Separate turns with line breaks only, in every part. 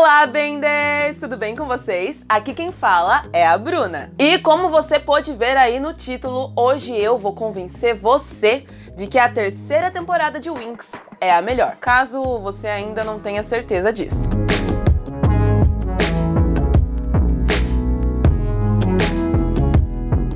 Olá, Benders! Tudo bem com vocês? Aqui quem fala é a Bruna. E como você pode ver aí no título, hoje eu vou convencer você de que a terceira temporada de Winx é a melhor, caso você ainda não tenha certeza disso.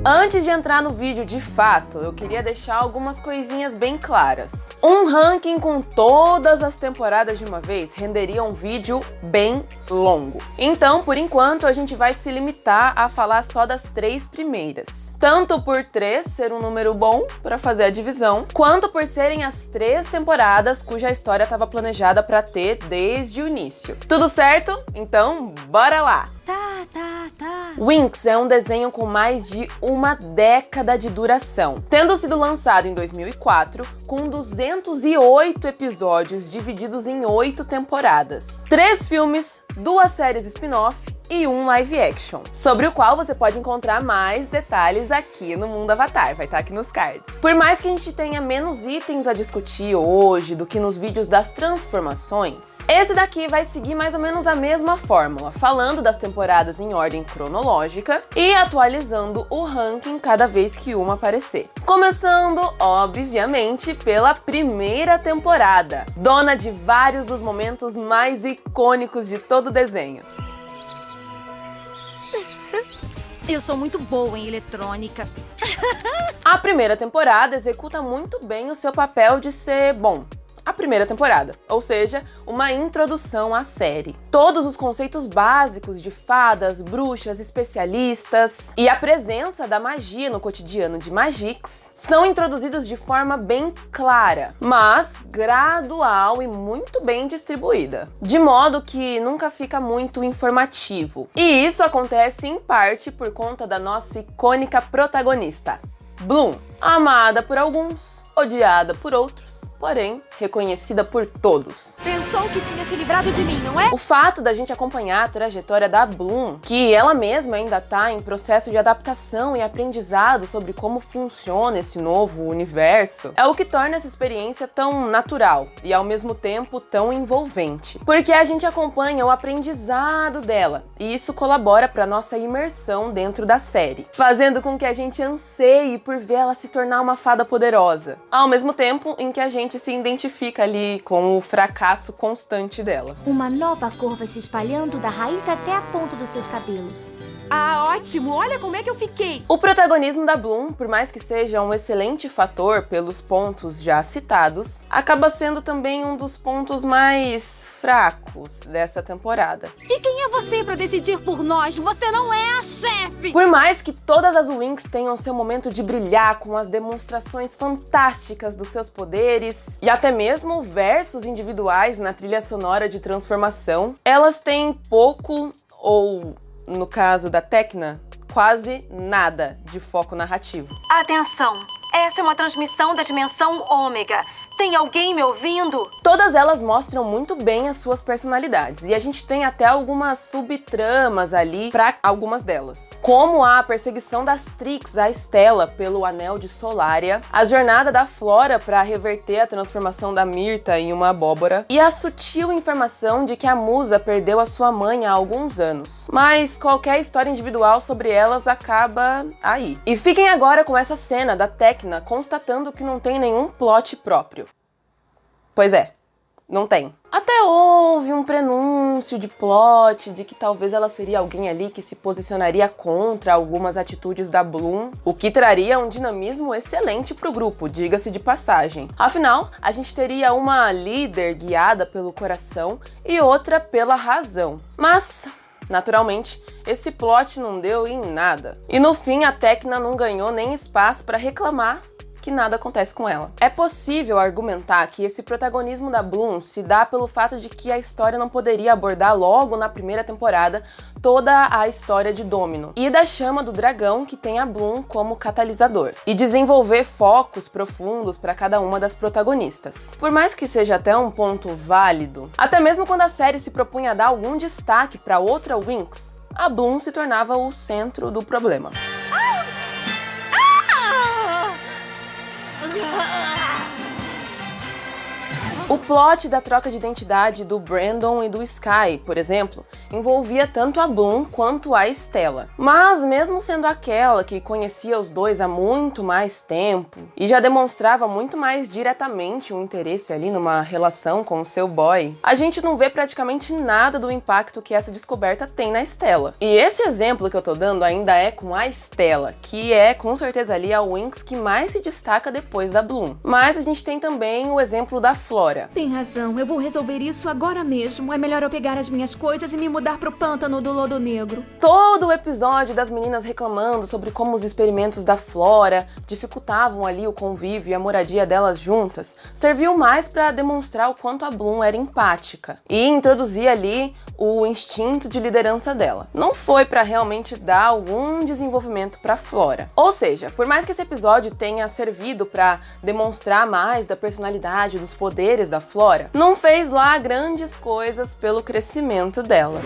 Antes de entrar no vídeo de fato, eu queria deixar algumas coisinhas bem claras. Um ranking com todas as temporadas de uma vez renderia um vídeo bem longo. Então, por enquanto, a gente vai se limitar a falar só das 3 primeiras. Tanto por 3 ser um número bom para fazer a divisão, quanto por serem as 3 temporadas cuja história estava planejada para ter desde o início. Tudo certo? Então, bora lá! Winx é um desenho com mais de uma década de duração, tendo sido lançado em 2004, com 208 episódios divididos em 8 temporadas, 3 filmes, 2 séries spin-off e um live action, sobre o qual você pode encontrar mais detalhes aqui no Mundo Avatar, vai estar aqui nos cards. Por mais que a gente tenha menos itens a discutir hoje do que nos vídeos das transformações, esse daqui vai seguir mais ou menos a mesma fórmula, falando das temporadas em ordem cronológica e atualizando o ranking cada vez que uma aparecer. Começando, obviamente, pela primeira temporada, dona de vários dos momentos mais icônicos de todo o desenho.
Eu sou muito boa em eletrônica.
A primeira temporada executa muito bem o seu papel de ser, bom, a primeira temporada, ou seja, uma introdução à série. Todos os conceitos básicos de fadas, bruxas, especialistas e a presença da magia no cotidiano de Magix são introduzidos de forma bem clara, mas gradual e muito bem distribuída, de modo que nunca fica muito informativo. E isso acontece em parte por conta da nossa icônica protagonista, Bloom, amada por alguns, odiada por outros, porém reconhecida por todos.
Pensou que tinha se livrado de mim, não é?
O fato da gente acompanhar a trajetória da Bloom, que ela mesma ainda está em processo de adaptação e aprendizado sobre como funciona esse novo universo, é o que torna essa experiência tão natural e ao mesmo tempo tão envolvente. Porque a gente acompanha o aprendizado dela e isso colabora para nossa imersão dentro da série, fazendo com que a gente anseie por ver ela se tornar uma fada poderosa, ao mesmo tempo em que a gente se identifica ali com o fracasso constante dela.
Uma nova cor vai se espalhando da raiz até a ponta dos seus cabelos.
Ah, ótimo! Olha como é que eu fiquei!
O protagonismo da Bloom, por mais que seja um excelente fator pelos pontos já citados, acaba sendo também um dos pontos mais fracos dessa temporada.
E quem é você pra decidir por nós? Você não é a chefe!
Por mais que todas as Winx tenham seu momento de brilhar com as demonstrações fantásticas dos seus poderes e até mesmo versos individuais na trilha sonora de transformação, elas têm pouco ou, no caso da Tecna, quase nada de foco narrativo.
Atenção! Essa é uma transmissão da dimensão Ômega. Tem alguém me ouvindo?
Todas elas mostram muito bem as suas personalidades e a gente tem até algumas subtramas ali para algumas delas, como a perseguição das Trix à Stella pelo Anel de Solaria, a jornada da Flora para reverter a transformação da Mirtha em uma abóbora e a sutil informação de que a Musa perdeu a sua mãe há alguns anos. Mas qualquer história individual sobre elas acaba aí. E fiquem agora com essa cena da Tecna constatando que não tem nenhum plot próprio. Pois é, não tem. Até houve um prenúncio de plot de que talvez ela seria alguém ali que se posicionaria contra algumas atitudes da Bloom, o que traria um dinamismo excelente pro grupo, diga-se de passagem. Afinal, a gente teria uma líder guiada pelo coração e outra pela razão. Mas, naturalmente, esse plot não deu em nada. E no fim, a Tecna não ganhou nem espaço para reclamar que nada acontece com ela. É possível argumentar que esse protagonismo da Bloom se dá pelo fato de que a história não poderia abordar logo na primeira temporada toda a história de Domino e da chama do dragão que tem a Bloom como catalisador, e desenvolver focos profundos para cada uma das protagonistas. Por mais que seja até um ponto válido, até mesmo quando a série se propunha a dar algum destaque para outra Winx, a Bloom se tornava o centro do problema. O plot da troca de identidade do Brandon e do Sky, por exemplo, envolvia tanto a Bloom quanto a Stella. Mas mesmo sendo aquela que conhecia os dois há muito mais tempo e já demonstrava muito mais diretamente um interesse ali numa relação com o seu boy, a gente não vê praticamente nada do impacto que essa descoberta tem na Stella. E esse exemplo que eu tô dando ainda é com a Stella, que é com certeza ali a Winx que mais se destaca depois da Bloom. Mas a gente tem também o exemplo da Flora.
Tem razão, eu vou resolver isso agora mesmo. É melhor eu pegar as minhas coisas e me mudar pro pântano do Lodo Negro.
Todo o episódio das meninas reclamando sobre como os experimentos da Flora dificultavam ali o convívio e a moradia delas juntas, serviu mais para demonstrar o quanto a Bloom era empática e introduzir ali o instinto de liderança dela. Não foi para realmente dar algum desenvolvimento para Flora. Ou seja, por mais que esse episódio tenha servido para demonstrar mais da personalidade, dos poderes da Flora, não fez lá grandes coisas pelo crescimento dela.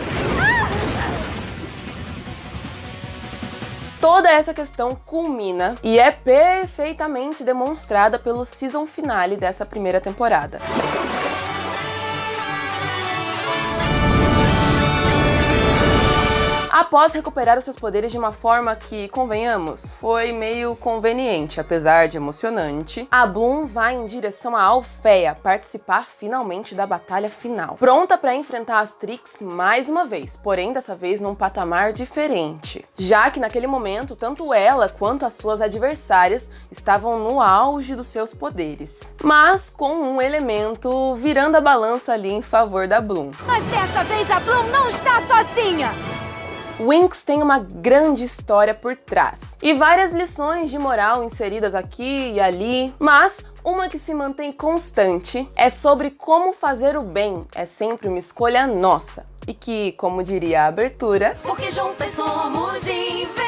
Toda essa questão culmina e é perfeitamente demonstrada pelo season finale dessa primeira temporada. Após recuperar os seus poderes de uma forma que, convenhamos, foi meio conveniente, apesar de emocionante, a Bloom vai em direção a Alfeia participar finalmente da batalha final, pronta para enfrentar as Trix mais uma vez, porém dessa vez num patamar diferente, já que naquele momento tanto ela quanto as suas adversárias estavam no auge dos seus poderes, mas com um elemento virando a balança ali em favor da Bloom.
Mas dessa vez a Bloom não está sozinha!
Winx tem uma grande história por trás e várias lições de moral inseridas aqui e ali, mas uma que se mantém constante é sobre como fazer o bem é sempre uma escolha nossa e que, como diria a abertura,
porque juntas somos invencíveis.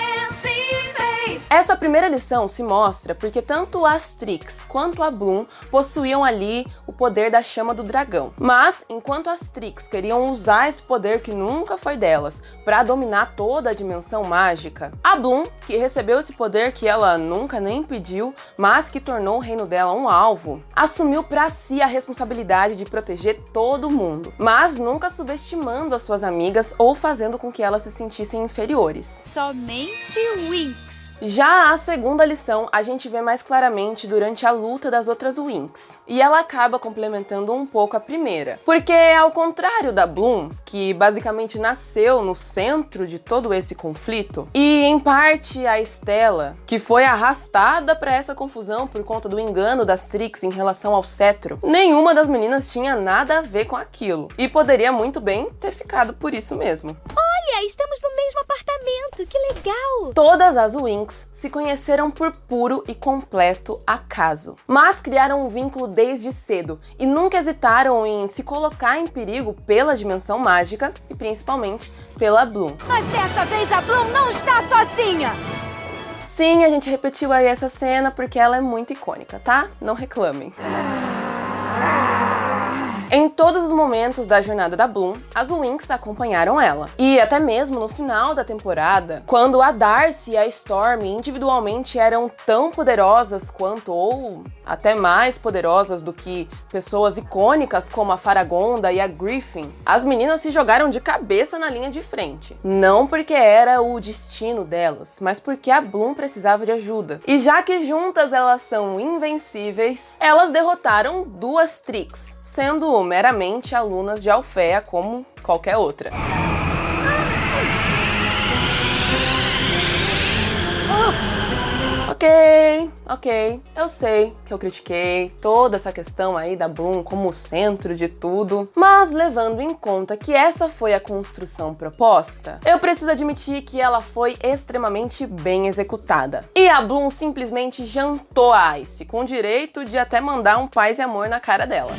Essa primeira lição se mostra porque tanto as Trix quanto a Bloom possuíam ali o poder da chama do dragão. Mas, enquanto as Trix queriam usar esse poder que nunca foi delas para dominar toda a dimensão mágica, a Bloom, que recebeu esse poder que ela nunca nem pediu, mas que tornou o reino dela um alvo, assumiu para si a responsabilidade de proteger todo mundo, mas nunca subestimando as suas amigas ou fazendo com que elas se sentissem inferiores.
Somente Winx.
Já a segunda lição a gente vê mais claramente durante a luta das outras Winx, e ela acaba complementando um pouco a primeira, porque ao contrário da Bloom, que basicamente nasceu no centro de todo esse conflito, e em parte a Stella, que foi arrastada para essa confusão por conta do engano das Trix em relação ao cetro, nenhuma das meninas tinha nada a ver com aquilo, e poderia muito bem ter ficado por isso mesmo.
Olha, estamos no mesmo apartamento, que legal!
Todas as Winx se conheceram por puro e completo acaso, mas criaram um vínculo desde cedo e nunca hesitaram em se colocar em perigo pela dimensão mágica e principalmente pela Bloom.
Mas dessa vez a Bloom não está sozinha!
Sim, a gente repetiu aí essa cena porque ela é muito icônica, tá? Não reclamem. Em todos os momentos da jornada da Bloom, as Winx acompanharam ela. E até mesmo no final da temporada, quando a Darcy e a Storm individualmente eram tão poderosas quanto, ou até mais poderosas do que pessoas icônicas como a Faragonda e a Griffin, as meninas se jogaram de cabeça na linha de frente. Não porque era o destino delas, mas porque a Bloom precisava de ajuda. E já que juntas elas são invencíveis, elas derrotaram duas Trix, sendo meramente alunas de Alfeia como qualquer outra. Ok, eu sei que eu critiquei toda essa questão aí da Bloom como o centro de tudo, mas levando em conta que essa foi a construção proposta, eu preciso admitir que ela foi extremamente bem executada. E a Bloom simplesmente jantou a Ice, com direito de até mandar um paz e amor na cara dela.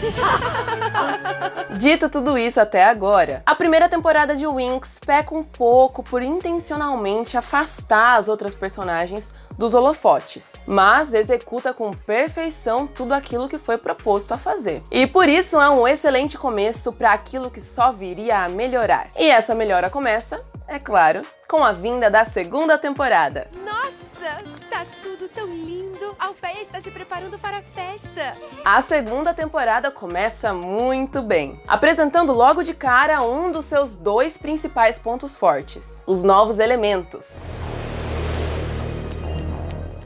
Dito tudo isso até agora, a primeira temporada de Winx peca um pouco por intencionalmente afastar as outras personagens dos holofotes, mas executa com perfeição tudo aquilo que foi proposto a fazer. E por isso é um excelente começo para aquilo que só viria a melhorar. E essa melhora começa, é claro, com a vinda da segunda temporada.
Nossa, tá tudo tão lindo! Alfeia está se preparando para a festa.
A segunda temporada começa muito bem, apresentando logo de cara um dos seus 2 principais pontos fortes: os novos elementos.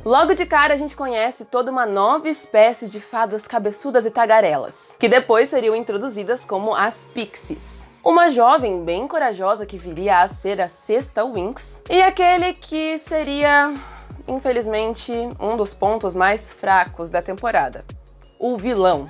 Logo de cara a gente conhece toda uma nova espécie de fadas cabeçudas e tagarelas, que depois seriam introduzidas como as Pixies. Uma jovem bem corajosa que viria a ser a sexta Winx, e aquele que seria, infelizmente, um dos pontos mais fracos da temporada: o vilão.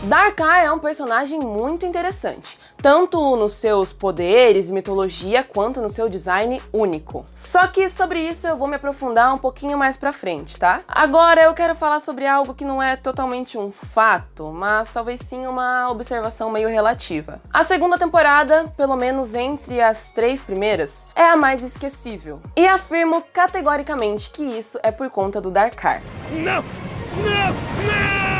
Darkar é um personagem muito interessante, tanto nos seus poderes e mitologia, quanto no seu design único. Só que sobre isso eu vou me aprofundar um pouquinho mais pra frente, tá? Agora eu quero falar sobre algo que não é totalmente um fato, mas talvez sim uma observação meio relativa. A segunda temporada, pelo menos entre as 3 primeiras, é a mais esquecível. E afirmo categoricamente que isso é por conta do Darkar.
Não! Não! Não!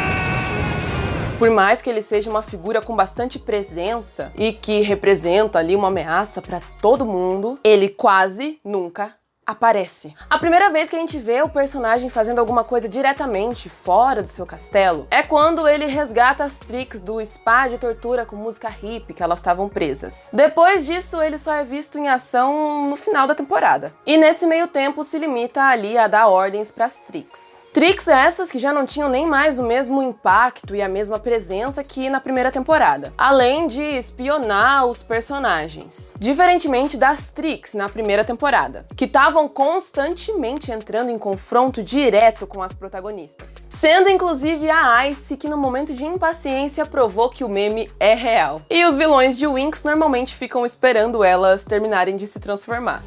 Por mais que ele seja uma figura com bastante presença e que representa ali uma ameaça para todo mundo, ele quase nunca aparece. A primeira vez que a gente vê o personagem fazendo alguma coisa diretamente fora do seu castelo é quando ele resgata as Trix do spa de tortura com música hippie que elas estavam presas. Depois disso, ele só é visto em ação no final da temporada. E nesse meio tempo se limita ali a dar ordens para as Trix. Trix essas que já não tinham nem mais o mesmo impacto e a mesma presença que na primeira temporada, além de espionar os personagens. Diferentemente das Trix na primeira temporada, que estavam constantemente entrando em confronto direto com as protagonistas. Sendo inclusive a Ice que no momento de impaciência provou que o meme é real. E os vilões de Winx normalmente ficam esperando elas terminarem de se transformar.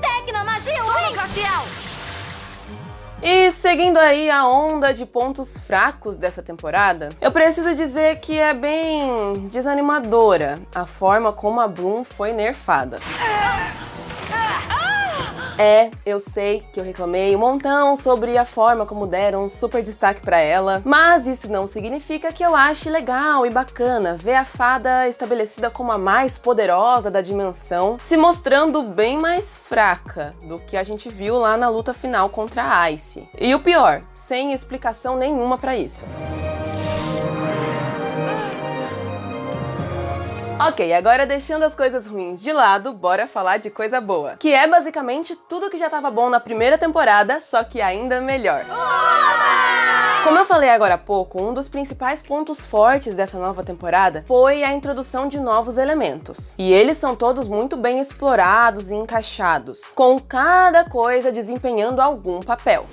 Tecnomagia Winx!
E seguindo aí a onda de pontos fracos dessa temporada, eu preciso dizer que é bem desanimadora a forma como a Bloom foi nerfada. Eu sei que eu reclamei um montão sobre a forma como deram um super destaque pra ela, mas isso não significa que eu ache legal e bacana ver a fada estabelecida como a mais poderosa da dimensão se mostrando bem mais fraca do que a gente viu lá na luta final contra a Ice. E o pior, sem explicação nenhuma pra isso. Ok, agora deixando as coisas ruins de lado, bora falar de coisa boa. Que é basicamente tudo que já tava bom na primeira temporada, só que ainda melhor. Como eu falei agora há pouco, um dos principais pontos fortes dessa nova temporada foi a introdução de novos elementos. E eles são todos muito bem explorados e encaixados, com cada coisa desempenhando algum papel.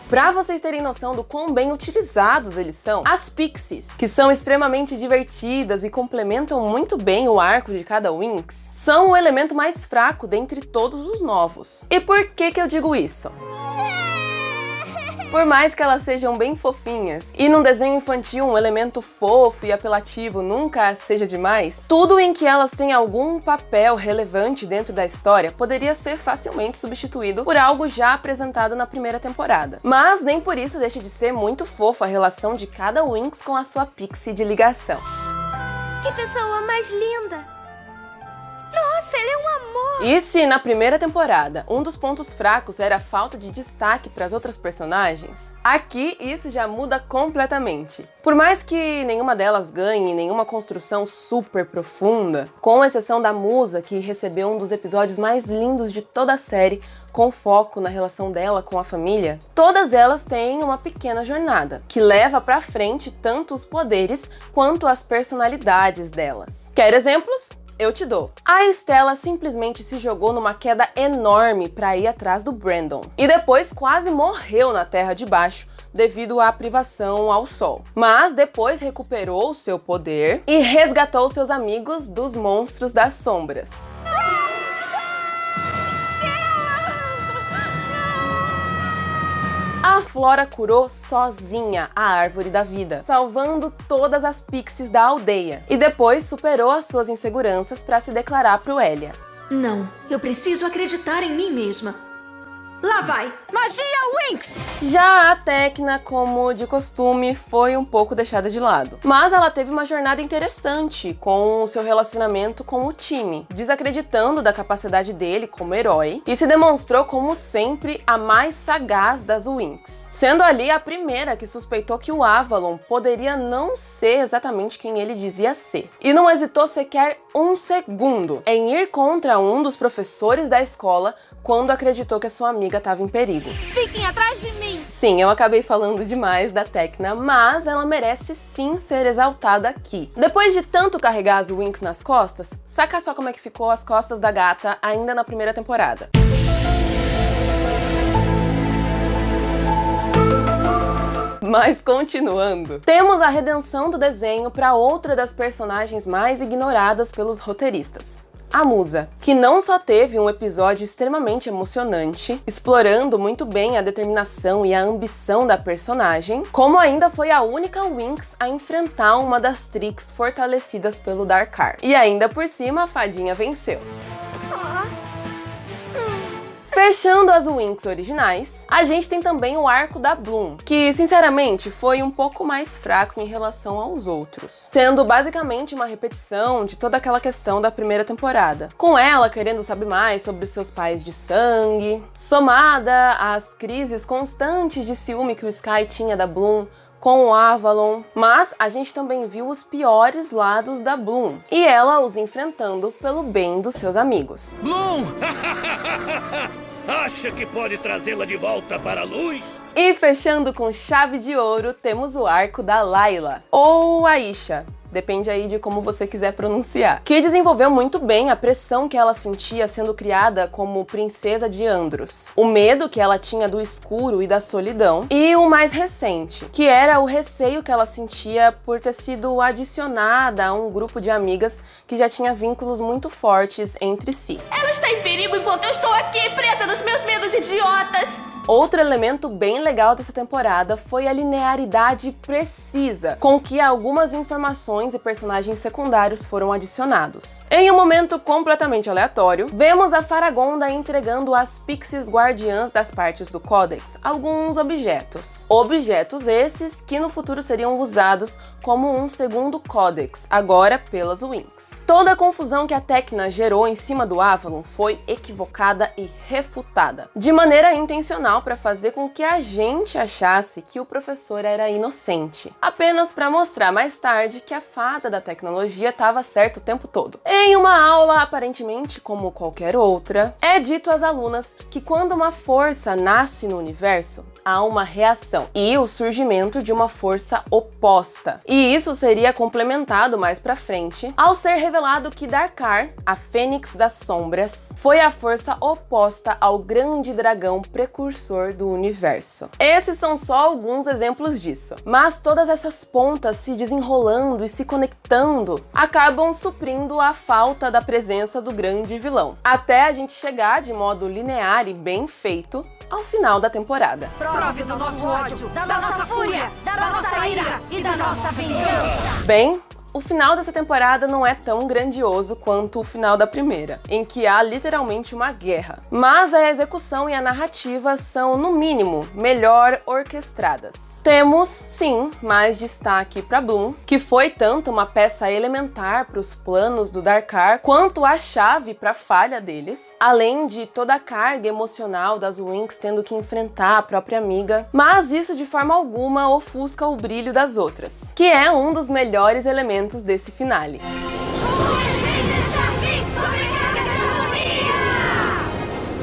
Pra vocês terem noção do quão bem utilizados eles são, as Pixies, que são extremamente divertidas e complementam muito bem o arco de cada Winx, são o elemento mais fraco dentre todos os novos. E por que eu digo isso? Por mais que elas sejam bem fofinhas, e num desenho infantil um elemento fofo e apelativo nunca seja demais, tudo em que elas têm algum papel relevante dentro da história poderia ser facilmente substituído por algo já apresentado na primeira temporada. Mas nem por isso deixa de ser muito fofa a relação de cada Winx com a sua Pixie de ligação.
Que pessoa mais linda! Nossa, ele é um amor!
E se na primeira temporada um dos pontos fracos era a falta de destaque para as outras personagens, aqui isso já muda completamente. Por mais que nenhuma delas ganhe nenhuma construção super profunda, com exceção da Musa, que recebeu um dos episódios mais lindos de toda a série, com foco na relação dela com a família, todas elas têm uma pequena jornada, que leva pra frente tanto os poderes quanto as personalidades delas. Quer exemplos? Eu te dou. A Estela simplesmente se jogou numa queda enorme para ir atrás do Brandon. E depois quase morreu na Terra de Baixo devido à privação ao sol. Mas depois recuperou o seu poder e resgatou seus amigos dos monstros das sombras. A Flora curou sozinha a Árvore da Vida, salvando todas as Pixies da aldeia. E depois superou as suas inseguranças para se declarar pro Elia.
Não, eu preciso acreditar em mim mesma. Lá vai! Magia Winx!
Já a Tecna, como de costume, foi um pouco deixada de lado. Mas ela teve uma jornada interessante com o seu relacionamento com o time, desacreditando da capacidade dele como herói, e se demonstrou como sempre a mais sagaz das Winx, sendo ali a primeira que suspeitou que o Avalon poderia não ser exatamente quem ele dizia ser. E não hesitou sequer um segundo em ir contra um dos professores da escola quando acreditou que a sua amiga estava em perigo.
Fiquem atrás de mim!
Sim, eu acabei falando demais da Tecna, mas ela merece sim ser exaltada aqui. Depois de tanto carregar as Winx nas costas, saca só como é que ficou as costas da gata ainda na primeira temporada. Mas continuando, temos a redenção do desenho para outra das personagens mais ignoradas pelos roteiristas. A Musa, que não só teve um episódio extremamente emocionante, explorando muito bem a determinação e a ambição da personagem, como ainda foi a única Winx a enfrentar uma das Trix fortalecidas pelo Darkar. E ainda por cima, a fadinha venceu. Fechando as Winx originais, a gente tem também o arco da Bloom, que sinceramente foi um pouco mais fraco em relação aos outros, sendo basicamente uma repetição de toda aquela questão da primeira temporada, com ela querendo saber mais sobre seus pais de sangue, somada às crises constantes de ciúme que o Sky tinha da Bloom com o Avalon, mas a gente também viu os piores lados da Bloom, e ela os enfrentando pelo bem dos seus amigos.
Bloom! Acha que pode trazê-la de volta para a luz?
E fechando com chave de ouro, temos o arco da Layla, ou Aisha, depende aí de como você quiser pronunciar, que desenvolveu muito bem a pressão que ela sentia sendo criada como princesa de Andros, o medo que ela tinha do escuro e da solidão, e o mais recente, que era o receio que ela sentia por ter sido adicionada a um grupo de amigas que já tinha vínculos muito fortes entre si.
Ela está em perigo enquanto eu estou aqui, presa nos meus medos idiotas!
Outro elemento bem legal dessa temporada foi a linearidade precisa com que algumas informações e personagens secundários foram adicionados. Em um momento completamente aleatório, vemos a Faragonda entregando às Pixies guardiãs das partes do Codex alguns objetos. Objetos esses que no futuro seriam usados como um segundo Codex, agora pelas Winx. Toda a confusão que a Tecna gerou em cima do Avalon foi equivocada e refutada, de maneira intencional para fazer com que a gente achasse que o professor era inocente, apenas para mostrar mais tarde que a fada da tecnologia estava certa o tempo todo. Em uma aula aparentemente como qualquer outra, é dito às alunas que quando uma força nasce no universo, há uma reação e o surgimento de uma força oposta. E isso seria complementado mais pra frente ao ser revelado que Darkar, a Fênix das Sombras, foi a força oposta ao grande dragão precursor do universo. Esses são só alguns exemplos disso, mas todas essas pontas se desenrolando e se conectando acabam suprindo a falta da presença do grande vilão, até a gente chegar de modo linear e bem feito ao final da temporada.
Prove do nosso ódio, da nossa fúria, da nossa ira e da nossa vingança!
Bem, o final dessa temporada não é tão grandioso quanto o final da primeira, em que há literalmente uma guerra. Mas a execução e a narrativa são, no mínimo, melhor orquestradas. Temos, sim, mais destaque para Bloom, que foi tanto uma peça elementar para os planos do Darkar, quanto a chave para a falha deles, além de toda a carga emocional das Winx tendo que enfrentar a própria amiga, mas isso de forma alguma ofusca o brilho das outras, que é um dos melhores elementos desse finale.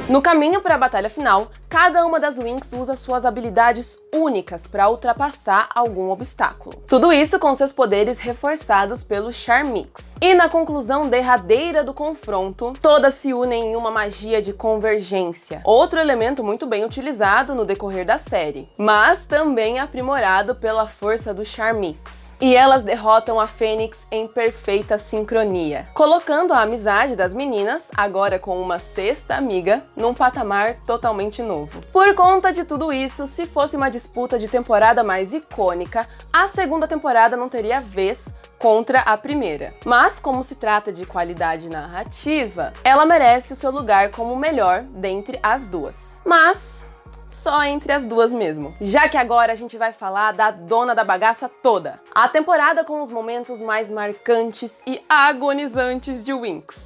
No caminho para a batalha final, cada uma das Winx usa suas habilidades únicas para ultrapassar algum obstáculo. Tudo isso com seus poderes reforçados pelo Charmix. E na conclusão derradeira do confronto, todas se unem em uma magia de convergência. Outro elemento muito bem utilizado no decorrer da série, mas também aprimorado pela força do Charmix. E elas derrotam a Fênix em perfeita sincronia, colocando a amizade das meninas, agora com uma sexta amiga, num patamar totalmente novo. Por conta de tudo isso, se fosse uma disputa de temporada mais icônica, a segunda temporada não teria vez contra a primeira. Mas, como se trata de qualidade narrativa, ela merece o seu lugar como melhor dentre as duas. Mas só entre as duas mesmo. Já que agora a gente vai falar da dona da bagaça toda. A temporada com os momentos mais marcantes e agonizantes de Winx.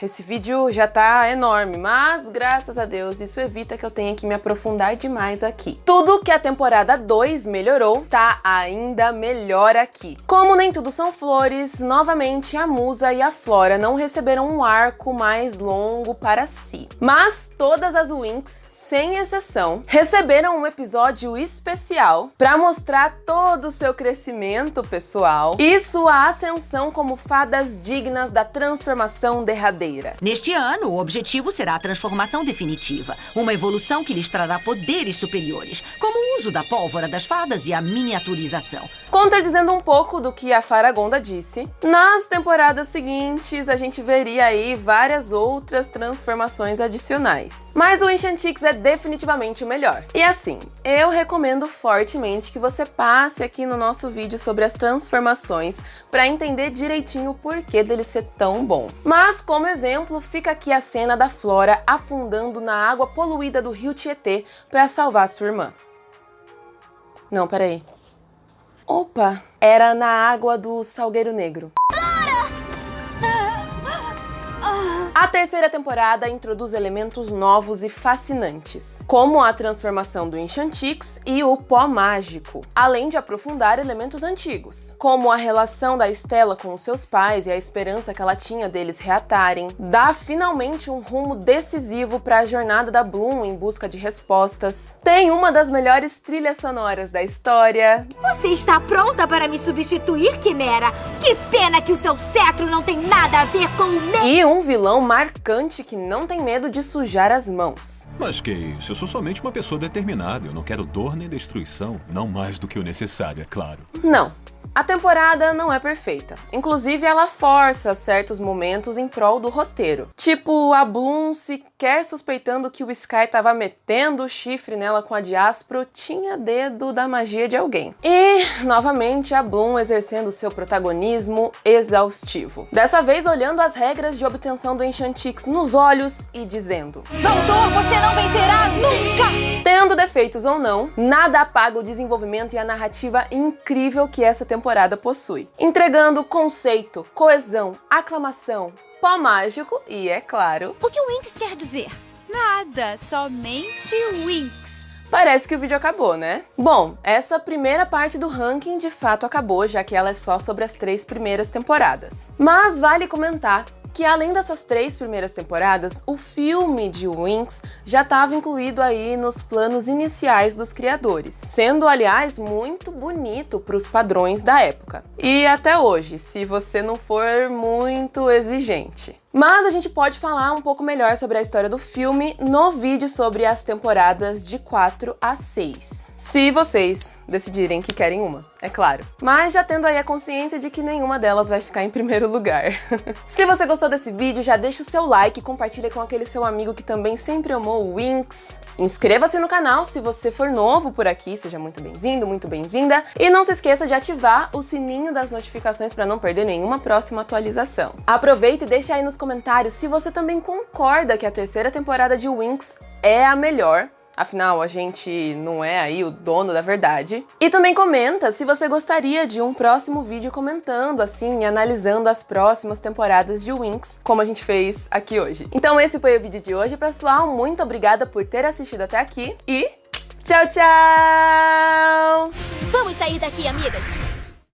Esse vídeo já tá enorme, mas graças a Deus isso evita que eu tenha que me aprofundar demais aqui. Tudo que a temporada 2 melhorou, tá ainda melhor aqui. Como nem tudo são flores, novamente a Musa e a Flora não receberam um arco mais longo para si. Mas todas as Winx, sem exceção, receberam um episódio especial para mostrar todo o seu crescimento pessoal e sua ascensão como fadas dignas da transformação derradeira.
Neste ano, o objetivo será a transformação definitiva, uma evolução que lhes trará poderes superiores, como o uso da pólvora das fadas e a miniaturização.
Contradizendo um pouco do que a Faragonda disse, nas temporadas seguintes a gente veria aí várias outras transformações adicionais. Mas o Enchantix é definitivamente o melhor. E assim, eu recomendo fortemente que você passe aqui no nosso vídeo sobre as transformações para entender direitinho o porquê dele ser tão bom. Mas como exemplo, fica aqui a cena da Flora afundando na água poluída do rio Tietê para salvar sua irmã. Não, peraí. Opa, era na água do Salgueiro Negro. A terceira temporada introduz elementos novos e fascinantes, como a transformação do Enchantix e o pó mágico, além de aprofundar elementos antigos, como a relação da Stella com os seus pais e a esperança que ela tinha deles reatarem, dá finalmente um rumo decisivo para a jornada da Bloom em busca de respostas. Tem uma das melhores trilhas sonoras da história.
Você está pronta para me substituir, Quimera? Que pena que o seu cetro não tem nada a ver com o meu...
E um vilão marcante que não tem medo de sujar as mãos.
Mas que isso? Eu sou somente uma pessoa determinada. Eu não quero dor nem destruição. Não mais do que o necessário, é claro.
Não. A temporada não é perfeita. Inclusive, ela força certos momentos em prol do roteiro. Tipo, a Bloom, sequer suspeitando que o Sky tava metendo o chifre nela com a Diaspro, tinha dedo da magia de alguém. E, novamente, a Bloom exercendo seu protagonismo exaustivo. Dessa vez, olhando as regras de obtenção do Enchantix nos olhos e dizendo:
Doutor, você não vencerá nunca!
Tendo defeitos ou não, nada apaga o desenvolvimento e a narrativa incrível que essa temporada possui, entregando conceito, coesão, aclamação, pó mágico e, é claro...
O que o Winx quer dizer? Nada, somente Winx.
Parece que o vídeo acabou, né? Bom, essa primeira parte do ranking de fato acabou, já que ela é só sobre as 3 primeiras temporadas. Mas vale comentar que além dessas 3 primeiras temporadas, o filme de Winx já estava incluído aí nos planos iniciais dos criadores, sendo, aliás, muito bonito para os padrões da época. E até hoje, se você não for muito exigente. Mas a gente pode falar um pouco melhor sobre a história do filme no vídeo sobre as temporadas de 4 a 6. Se vocês decidirem que querem uma, é claro. Mas já tendo aí a consciência de que nenhuma delas vai ficar em primeiro lugar. Se você gostou desse vídeo, já deixa o seu like, compartilha com aquele seu amigo que também sempre amou o Winx. Inscreva-se no canal se você for novo por aqui, seja muito bem-vindo, muito bem-vinda. E não se esqueça de ativar o sininho das notificações para não perder nenhuma próxima atualização. Aproveita e deixa aí nos comentários se você também concorda que a terceira temporada de Winx é a melhor. Afinal, a gente não é aí o dono da verdade. E também comenta se você gostaria de um próximo vídeo comentando, assim, e analisando as próximas temporadas de Winx, como a gente fez aqui hoje. Então esse foi o vídeo de hoje, pessoal. Muito obrigada por ter assistido até aqui e tchau, tchau!
Vamos sair daqui, amigas!